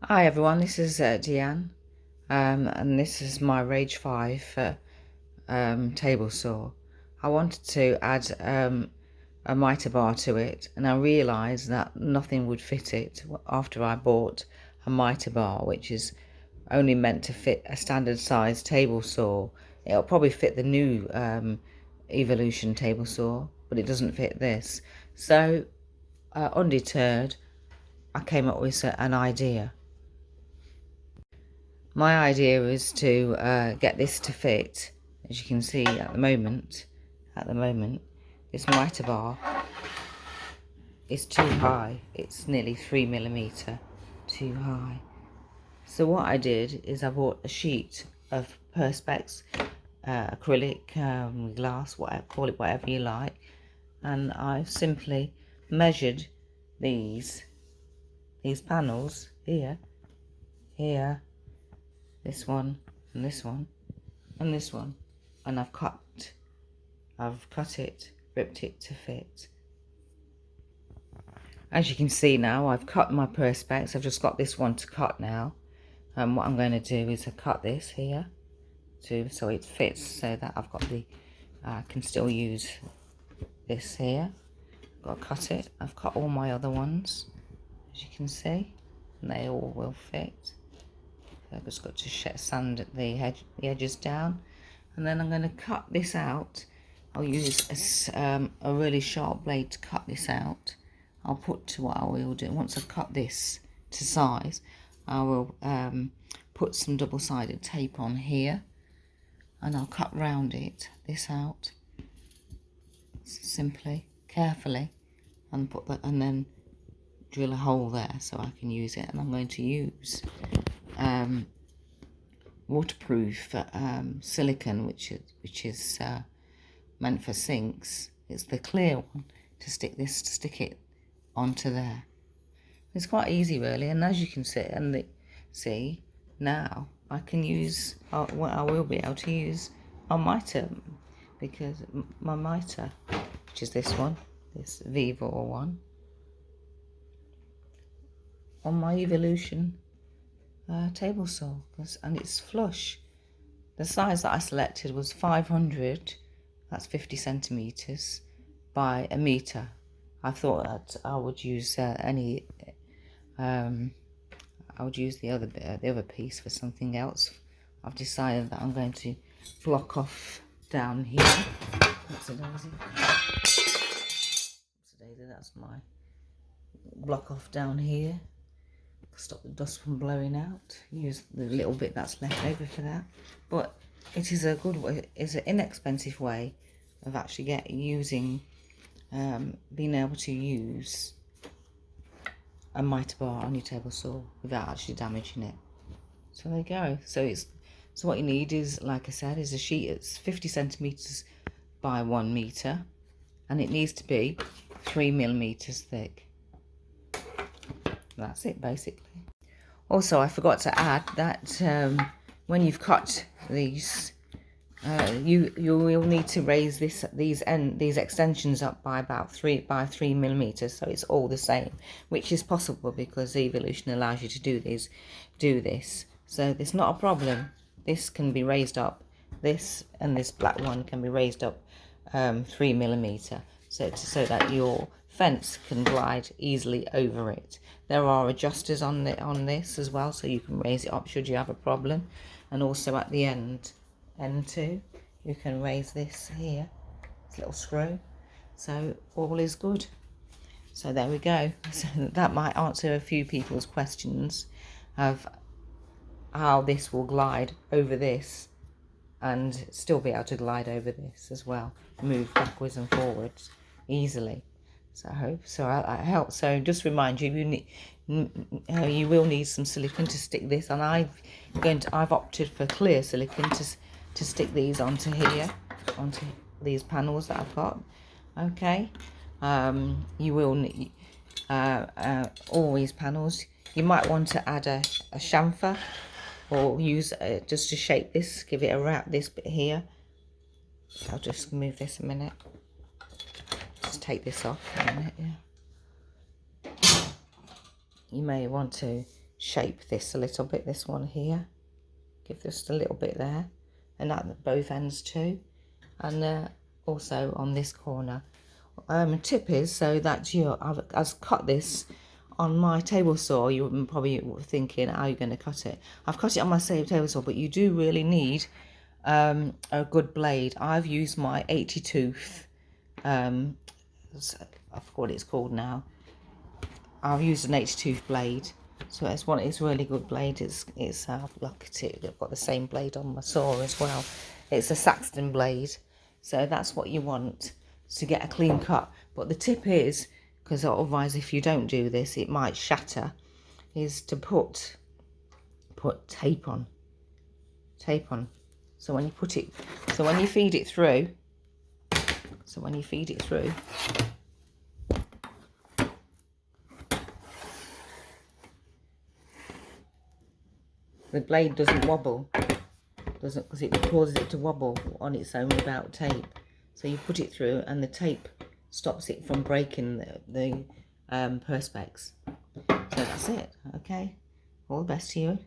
Hi everyone, this is Deanne, and this is my Rage 5 table saw. I wanted to add a Mitre Bar to it, and I realised that nothing would fit it after I bought a Mitre Bar, which is only meant to fit a standard size table saw. It'll probably fit the new Evolution table saw, but it doesn't fit this. So, undeterred, I came up with an idea. My idea is to get this to fit. As you can see at the moment, this Mitre Bar is too high. It's nearly 3mm too high. So what I did is I bought a sheet of Perspex acrylic glass, call it whatever you like, and I simply measured these panels here, this one, and this one, and this one, and I've cut it, ripped it to fit. As you can see now, I've cut my Perspex. I've just got this one to cut now, and what I'm going to do is I cut this here so it fits, so that I've got I can still use this here. Got to cut it. I've cut all my other ones, as you can see, and they all will fit. I've just got to sand the edges down, and then I'm going to cut this out. I'll use a really sharp blade to cut this out. I'll put to what I will do once I've cut this to size. I will put some double-sided tape on here, and I'll cut round this out simply, carefully, and and then drill a hole there so I can use it. And I'm going to use waterproof silicone, which is meant for sinks. It's the clear one to stick it onto there. It's quite easy really, and as you can see now, I can use I will be able to use my Mitre, because my Mitre, which is this one, this Viva one, on my Evolution table saw, and it's flush. The size that I selected was 500, that's 50 centimeters by a meter. I thought that I would use I would use the other piece for something else. I've decided that I'm going to block off down here. That's a daisy. That's my block off down here. Stop the dust from blowing out. Use the little bit that's left over for that. But it is a good way. It's an inexpensive way of actually being able to use a Mitre Bar on your table saw without actually damaging it. So there you go. So what you need is, like I said, is a sheet that's 50 centimeters by 1 meter, and it needs to be 3mm thick. That's it basically. Also, I forgot to add that when you've cut these, you will need to raise these extensions up by about 3mm, so it's all the same, which is possible because Evolution allows you to do this. So it's not a problem. This can be raised up. This and this black one can be raised up 3mm, so that your fence can glide easily over it. There are adjusters on this as well, so you can raise it up should you have a problem. And also at the end too, you can raise this here, this little screw. So all is good. So there we go. So that might answer a few people's questions of how this will glide over this and still be able to glide over this as well, move backwards and forwards easily. So I hope I help. So just remind you, you will need some silicone to stick this, and I've opted for clear silicone to stick these onto here, onto these panels that I've got. Okay, you will need all these panels. You might want to add a chamfer, or use just to shape this, give it a wrap, this bit here. I'll just move this a minute. Just take this off a minute, yeah. You may want to shape this a little bit, this one here. Give just a little bit there, and at both ends too, and also on this corner. Tip is, so that I've cut this on my table saw. You're probably thinking, how are you going to cut it? I've cut it on my table saw, but you do really need a good blade. I've used my 80 tooth, I forgot what it's called now. I've used an 80 tooth blade, so it's a really good blade. It's look at it, I've got the same blade on my saw as well. It's a Saxton blade, so that's what you want to get a clean cut. But the tip is, because otherwise if you don't do this it might shatter, is to put tape on. So when you feed it through, the blade doesn't wobble, because it causes it to wobble on its own without tape. So you put it through and the tape stops it from breaking the Perspex. So that's it. Okay, all the best to you.